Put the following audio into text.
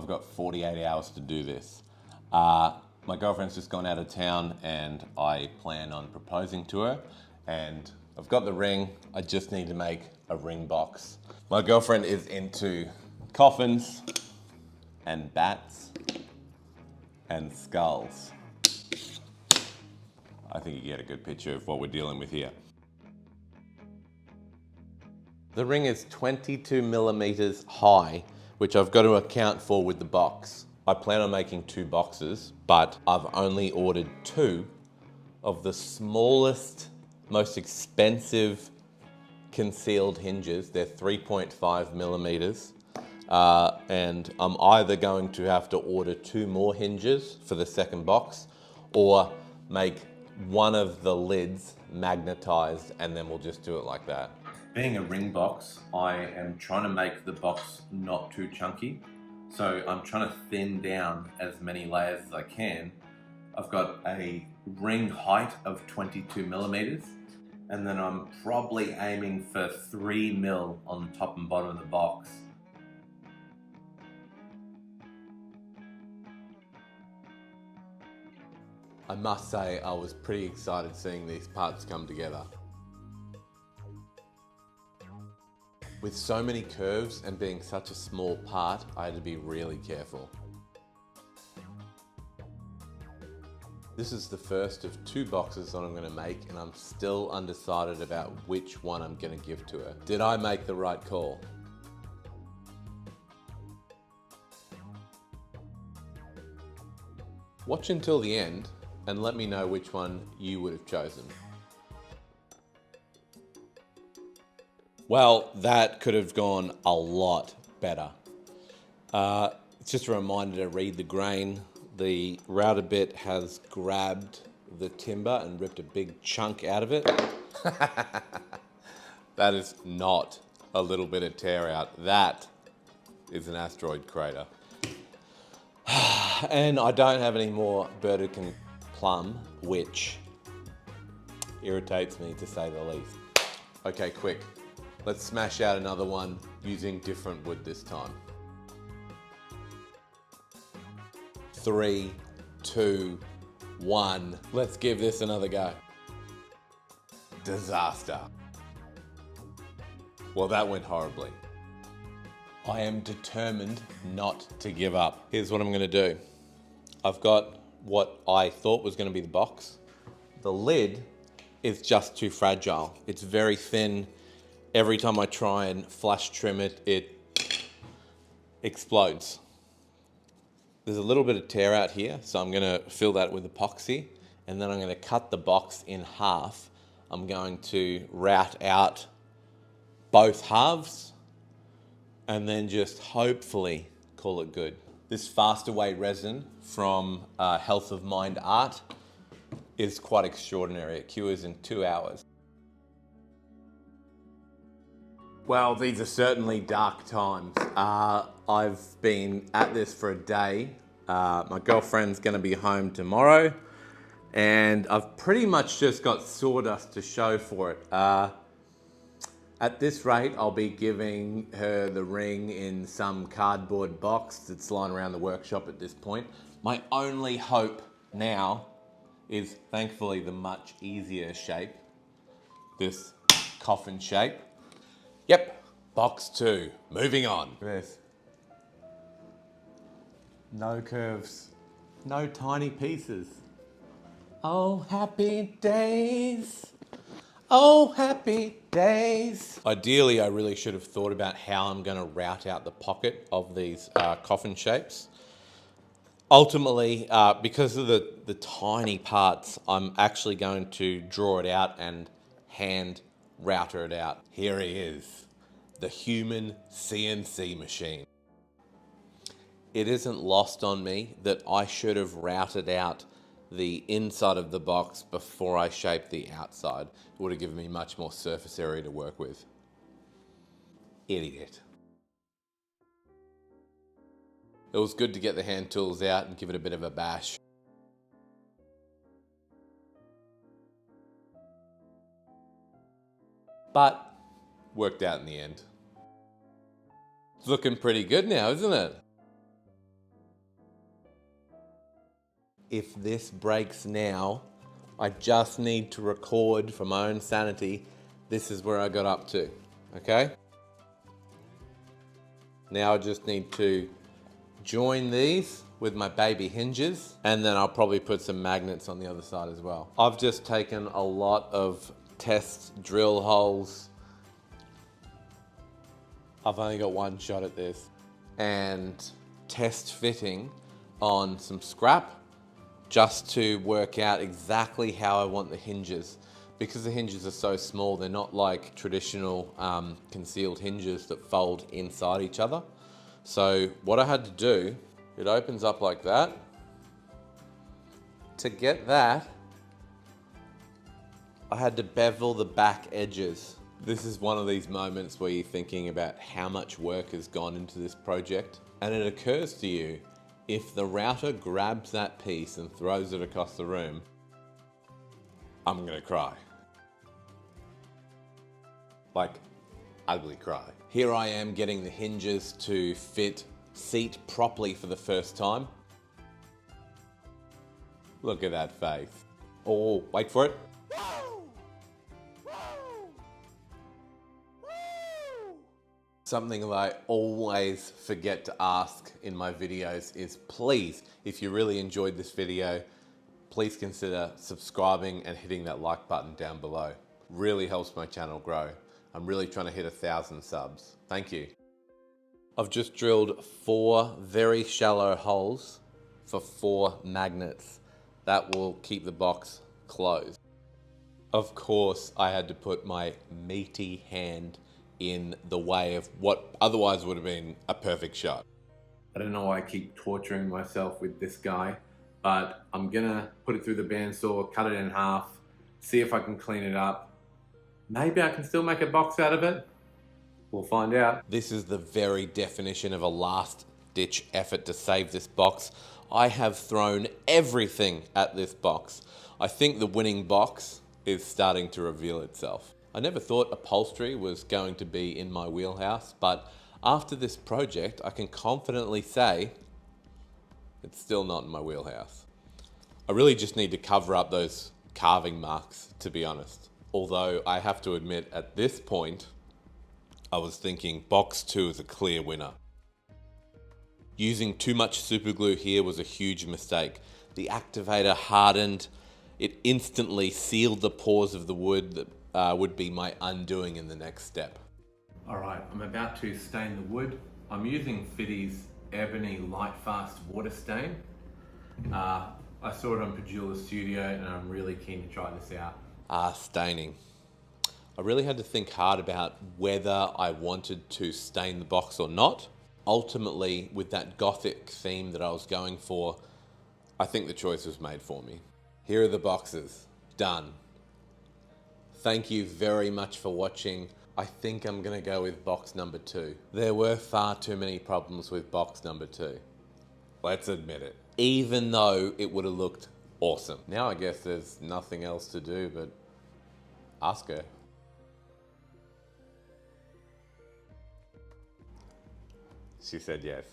got 48 hours to do this. My girlfriend's just gone out of town and I plan on proposing to her, and I've got the ring. I just need to make a ring box. My girlfriend is into coffins and bats and skulls. I think you get a good picture of what we're dealing with here. The ring is 22 millimeters high, which I've got to account for with the box. I plan on making 2 boxes, but I've only ordered 2 of the smallest, most expensive concealed hinges. They're 3.5 millimeters. And I'm either going to have to order 2 more hinges for the second box, or make one of the lids magnetized, and then we'll just do it like that. Being a ring box, I am trying to make the box not too chunky. So I'm trying to thin down as many layers as I can. I've got a ring height of 22 millimeters, and then I'm probably aiming for 3 mil on the top and bottom of the box. I must say I was pretty excited seeing these parts come together. With so many curves and being such a small part, I had to be really careful. This is the first of 2 boxes that I'm going to make, and I'm still undecided about which one I'm going to give to her. Did I make the right call? Watch until the end and let me know which one you would have chosen. Well, that could have gone a lot better. It's just a reminder to read the grain. The router bit has grabbed the timber and ripped a big chunk out of it. That is not a little bit of tear out. That is an asteroid crater. And I don't have any more Burdekin plum, which irritates me to say the least. Okay, quick. Let's smash out another one using different wood this time. 3, 2, 1. Let's give this another go. Disaster. Well, that went horribly. I am determined not to give up. Here's what I'm going to do. I've got what I thought was going to be the box. The lid is just too fragile. It's very thin. Every time I try and flash trim it, it explodes. There's a little bit of tear out here, so I'm going to fill that with epoxy, and then I'm going to cut the box in half. I'm going to route out both halves, and then just hopefully call it good. This fast away resin from Health of Mind Art is quite extraordinary. It cures in 2 hours. Well, these are certainly dark times. I've been at this for a day. My girlfriend's gonna be home tomorrow, and I've pretty much just got sawdust to show for it. At this rate, I'll be giving her the ring in some cardboard box that's lying around the workshop at this point. My only hope now is thankfully the much easier shape, this coffin shape. Yep, box 2, moving on. This. No curves, no tiny pieces. Oh, happy days. Oh, happy days. Ideally, I really should have thought about how I'm going to route out the pocket of these coffin shapes. Ultimately, because of the tiny parts, I'm actually going to draw it out and hand router it out. Here he is, the human CNC machine. It isn't lost on me that I should have routed out the inside of the box before I shaped the outside. It would have given me much more surface area to work with. Idiot. It was good to get the hand tools out and give it a bit of a bash. But worked out in the end. It's looking pretty good now, isn't it? if this breaks now, I just need to record for my own sanity. This is where I got up to, okay? Now I just need to join these with my baby hinges, and then I'll probably put some magnets on the other side as well. I've just taken a lot of test drill holes. I've only got one shot at this. And test fitting on some scrap just to work out exactly how I want the hinges. Because the hinges are so small, they're not like traditional concealed hinges that fold inside each other. So what I had to do, it opens up like that. To get that, I had to bevel the back edges. This is one of these moments where you're thinking about how much work has gone into this project, and it occurs to you, if the router grabs that piece and throws it across the room, I'm gonna cry. Like, ugly cry. Here I am getting the hinges to seat properly for the first time. Look at that face. Oh, wait for it. Something that I always forget to ask in my videos is, please, if you really enjoyed this video, please consider subscribing and hitting that like button down below. Really helps my channel grow. I'm really trying to hit 1,000 subs. Thank you. I've just drilled 4 very shallow holes for 4 magnets. That will keep the box closed. Of course, I had to put my meaty hand in the way of what otherwise would have been a perfect shot. I don't know why I keep torturing myself with this guy, but I'm gonna put it through the bandsaw, cut it in half, see if I can clean it up. Maybe I can still make a box out of it. We'll find out. This is the very definition of a last-ditch effort to save this box. I have thrown everything at this box. I think the winning box is starting to reveal itself. I never thought upholstery was going to be in my wheelhouse, but after this project, I can confidently say it's still not in my wheelhouse. I really just need to cover up those carving marks, to be honest. Although I have to admit, at this point, I was thinking box 2 is a clear winner. Using too much super glue here was a huge mistake. The activator hardened. It instantly sealed the pores of the wood that would be my undoing in the next step. All right, I'm about to stain the wood. I'm using Fitty's Ebony Light Fast Water Stain. I saw it on Padula Studio and I'm really keen to try this out. Staining. I really had to think hard about whether I wanted to stain the box or not. Ultimately, with that gothic theme that I was going for, I think the choice was made for me. Here are the boxes. Done. Thank you very much for watching. I think I'm gonna go with box number 2. There were far too many problems with box number 2. Let's admit it. Even though it would have looked awesome. Now I guess there's nothing else to do but ask her. She said yes.